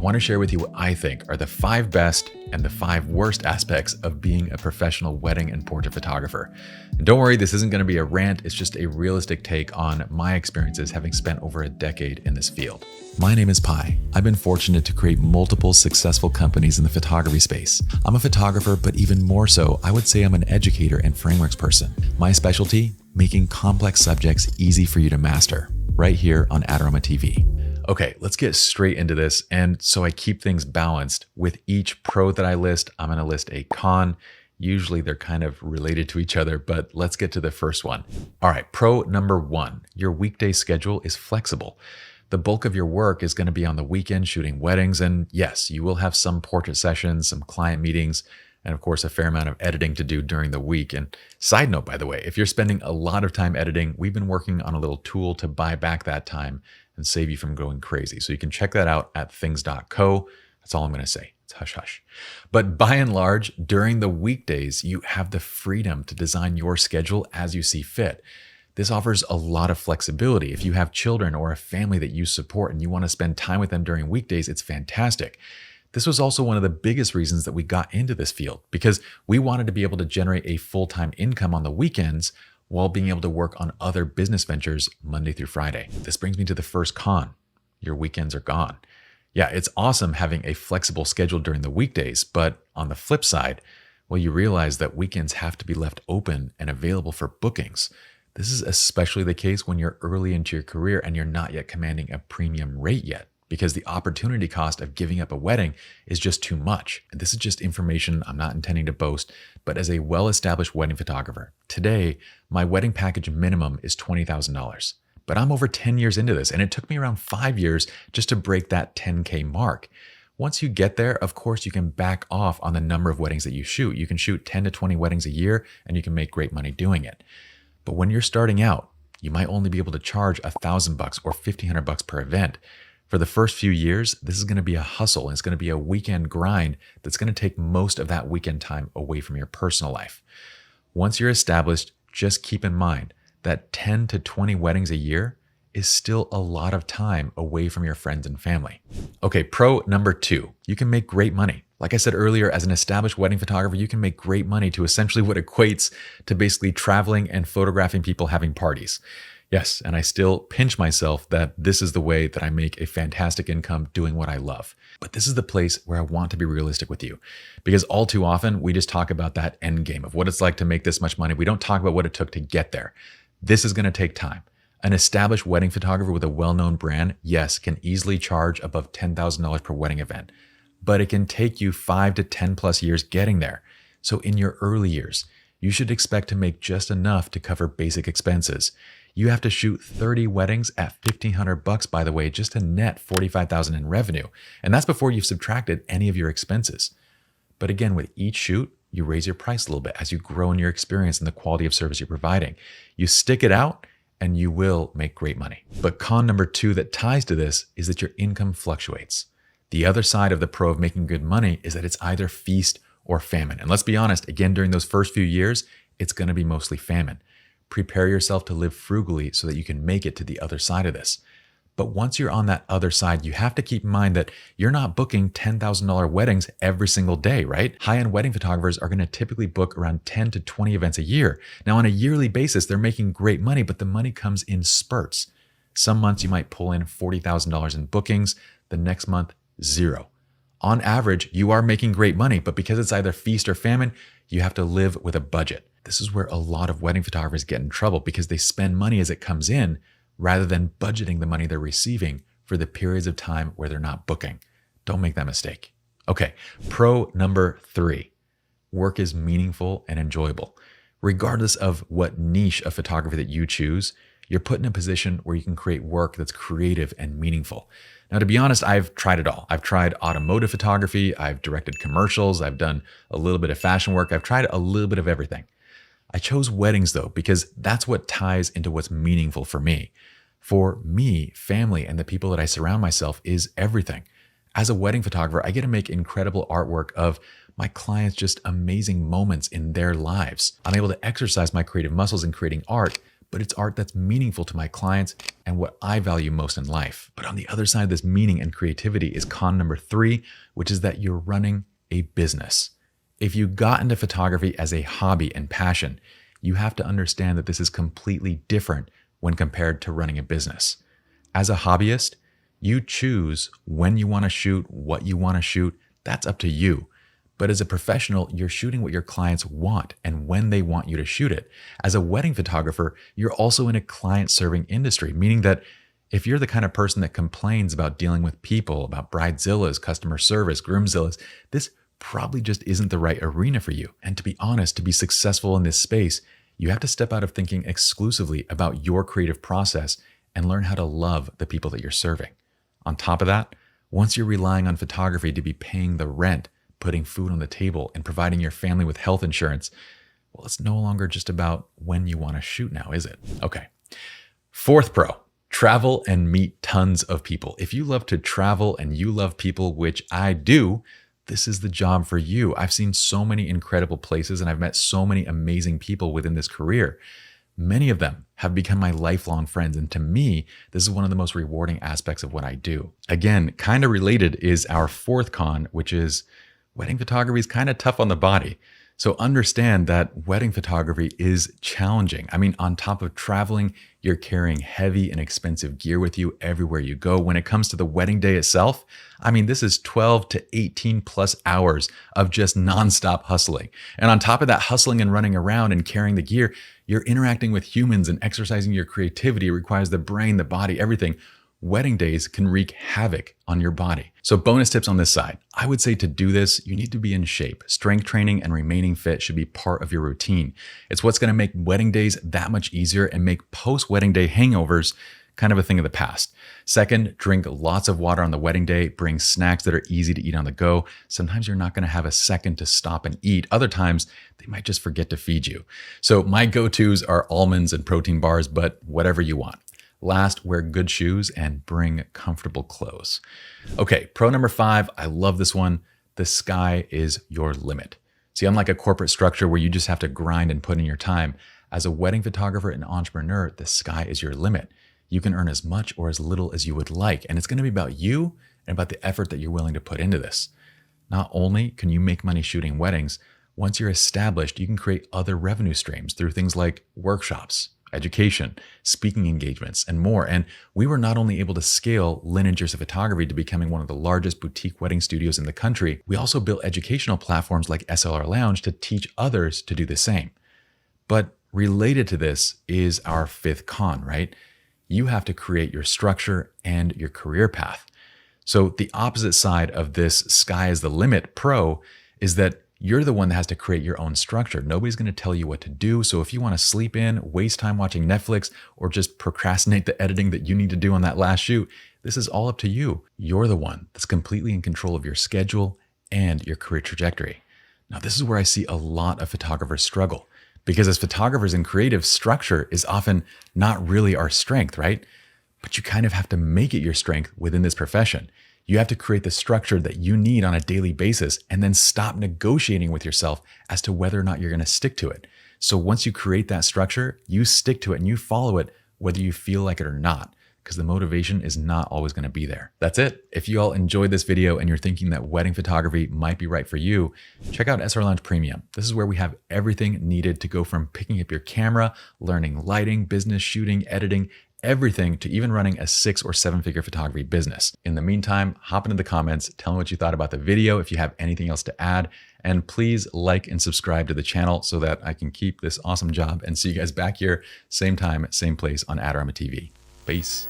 want to share with you what I think are the 5 best and the 5 worst aspects of being a professional wedding and portrait photographer. And don't worry, this isn't going to be a rant, it's just a realistic take on my experiences having spent over a decade in this field. My name is Pi. I've been fortunate to create multiple successful companies in the photography space. I'm a photographer, but even more so, I would say I'm an educator and frameworks person. My specialty? Making complex subjects easy for you to master, right here on Adorama TV. Okay, let's get straight into this. And so I keep things balanced. With each pro that I list, I'm going to list a con. Usually they're kind of related to each other, but let's get to the first one. All right, pro number 1, your weekday schedule is flexible. The bulk of your work is going to be on the weekend shooting weddings. And yes, you will have some portrait sessions, some client meetings, and of course, a fair amount of editing to do during the week. And side note, by the way, if you're spending a lot of time editing, we've been working on a little tool to buy back that time and save you from going crazy. So you can check that out at things.co. That's all I'm going to say. It's hush hush. But by and large, during the weekdays, you have the freedom to design your schedule as you see fit. This offers a lot of flexibility. If you have children or a family that you support and you want to spend time with them during weekdays, it's fantastic. This was also one of the biggest reasons that we got into this field, because we wanted to be able to generate a full-time income on the weekends while being able to work on other business ventures Monday through Friday. This brings me to the first con. Your weekends are gone. Yeah, it's awesome having a flexible schedule during the weekdays, but on the flip side, well, you realize that weekends have to be left open and available for bookings. This is especially the case when you're early into your career and you're not yet commanding a premium rate yet, because the opportunity cost of giving up a wedding is just too much. And this is just information I'm not intending to boast, but as a well-established wedding photographer, today, my wedding package minimum is $20,000. But I'm over 10 years into this, and it took me around 5 years just to break that 10K mark. Once you get there, of course, you can back off on the number of weddings that you shoot. You can shoot 10 to 20 weddings a year, and you can make great money doing it. But when you're starting out, you might only be able to charge $1,000 or $1,500 per event. For the first few years, this is going to be a hustle, and it's going to be a weekend grind that's going to take most of that weekend time away from your personal life. Once you're established, just keep in mind that 10 to 20 weddings a year is still a lot of time away from your friends and family. Okay, pro number 2, you can make great money. Like I said earlier, as an established wedding photographer, you can make great money to essentially what equates to basically traveling and photographing people having parties. Yes, and I still pinch myself that this is the way that I make a fantastic income doing what I love. But this is the place where I want to be realistic with you, because all too often we just talk about that end game of what it's like to make this much money. We don't talk about what it took to get there. This is going to take time. An established wedding photographer with a well-known brand, yes, can easily charge above $10,000 per wedding event, but it can take you 5 to 10 plus years getting there. So in your early years, you should expect to make just enough to cover basic expenses. You have to shoot 30 weddings at $1,500, by the way, just to net $45,000 in revenue. And that's before you've subtracted any of your expenses. But again, with each shoot, you raise your price a little bit as you grow in your experience and the quality of service you're providing. You stick it out and you will make great money. But con number 2 that ties to this is that your income fluctuates. The other side of the pro of making good money is that it's either feast or famine. And let's be honest, again, during those first few years, it's going to be mostly famine. Prepare yourself to live frugally so that you can make it to the other side of this. But once you're on that other side, you have to keep in mind that you're not booking $10,000 weddings every single day, right? High-end wedding photographers are going to typically book around 10 to 20 events a year. Now, on a yearly basis, they're making great money, but the money comes in spurts. Some months you might pull in $40,000 in bookings, the next month, zero. On average, you are making great money, but because it's either feast or famine, you have to live with a budget. This is where a lot of wedding photographers get in trouble because they spend money as it comes in rather than budgeting the money they're receiving for the periods of time where they're not booking. Don't make that mistake. Okay, pro number 3, work is meaningful and enjoyable. Regardless of what niche of photography that you choose, you're put in a position where you can create work that's creative and meaningful. Now, to be honest, I've tried it all. I've tried automotive photography, I've directed commercials, I've done a little bit of fashion work, I've tried a little bit of everything. I chose weddings though, because that's what ties into what's meaningful for me. For me, family and the people that I surround myself is everything. As a wedding photographer, I get to make incredible artwork of my clients' just amazing moments in their lives. I'm able to exercise my creative muscles in creating art, but it's art that's meaningful to my clients and what I value most in life. But on the other side of this meaning and creativity is con number 3, which is that you're running a business. If you got into photography as a hobby and passion, you have to understand that this is completely different when compared to running a business. As a hobbyist, you choose when you want to shoot, what you want to shoot. That's up to you. But as a professional, you're shooting what your clients want and when they want you to shoot it. As a wedding photographer, you're also in a client-serving industry, meaning that if you're the kind of person that complains about dealing with people, about bridezillas, customer service, groomzillas, this probably just isn't the right arena for you. And to be honest, to be successful in this space, you have to step out of thinking exclusively about your creative process and learn how to love the people that you're serving. On top of that, once you're relying on photography to be paying the rent, putting food on the table, and providing your family with health insurance, well, it's no longer just about when you want to shoot now, is it? Okay. 4th pro, travel and meet tons of people. If you love to travel and you love people, which I do, this is the job for you. I've seen so many incredible places and I've met so many amazing people within this career. Many of them have become my lifelong friends. And to me, this is one of the most rewarding aspects of what I do. Again, kind of related is our 4th con, which is wedding photography is kind of tough on the body. So understand that wedding photography is challenging. I mean, on top of traveling, you're carrying heavy and expensive gear with you everywhere you go. When it comes to the wedding day itself, I mean, this is 12 to 18 plus hours of just nonstop hustling. And on top of that hustling and running around and carrying the gear, you're interacting with humans and exercising your creativity. It requires the brain, the body, everything. Wedding days can wreak havoc on your body. So bonus tips on this side. I would say to do this, you need to be in shape. Strength training and remaining fit should be part of your routine. It's what's going to make wedding days that much easier and make post-wedding day hangovers kind of a thing of the past. Second, drink lots of water on the wedding day. Bring snacks that are easy to eat on the go. Sometimes you're not going to have a second to stop and eat. Other times, they might just forget to feed you. So my go-tos are almonds and protein bars, but whatever you want. Last, wear good shoes and bring comfortable clothes. Okay, pro number 5, I love this one. The sky is your limit. See, unlike a corporate structure where you just have to grind and put in your time, as a wedding photographer and entrepreneur, the sky is your limit. You can earn as much or as little as you would like, and it's going to be about you and about the effort that you're willing to put into this. Not only can you make money shooting weddings, once you're established, you can create other revenue streams through things like workshops, education, speaking engagements, and more. And we were not only able to scale Lineages of Photography to becoming one of the largest boutique wedding studios in the country, we also built educational platforms like SLR Lounge to teach others to do the same. But related to this is our 5th con, right? You have to create your structure and your career path. So the opposite side of this sky is the limit pro is that you're the one that has to create your own structure. Nobody's going to tell you what to do. So if you want to sleep in, waste time watching Netflix, or just procrastinate the editing that you need to do on that last shoot, this is all up to you. You're the one that's completely in control of your schedule and your career trajectory. Now, this is where I see a lot of photographers struggle, because as photographers and creatives, structure is often not really our strength, right? But you kind of have to make it your strength within this profession. You have to create the structure that you need on a daily basis and then stop negotiating with yourself as to whether or not you're going to stick to it. So once you create that structure, you stick to it and you follow it whether you feel like it or not, because the motivation is not always going to be there. That's it. If you all enjoyed this video and you're thinking that wedding photography might be right for you, check out SLR Lounge Premium. This is where we have everything needed to go from picking up your camera, learning lighting, business shooting, editing, everything to even running a 6 or 7 figure photography business. In the meantime, hop into the comments, tell me what you thought about the video, if you have anything else to add, and please like and subscribe to the channel so that I can keep this awesome job and see you guys back here, same time, same place on Adorama TV. Peace.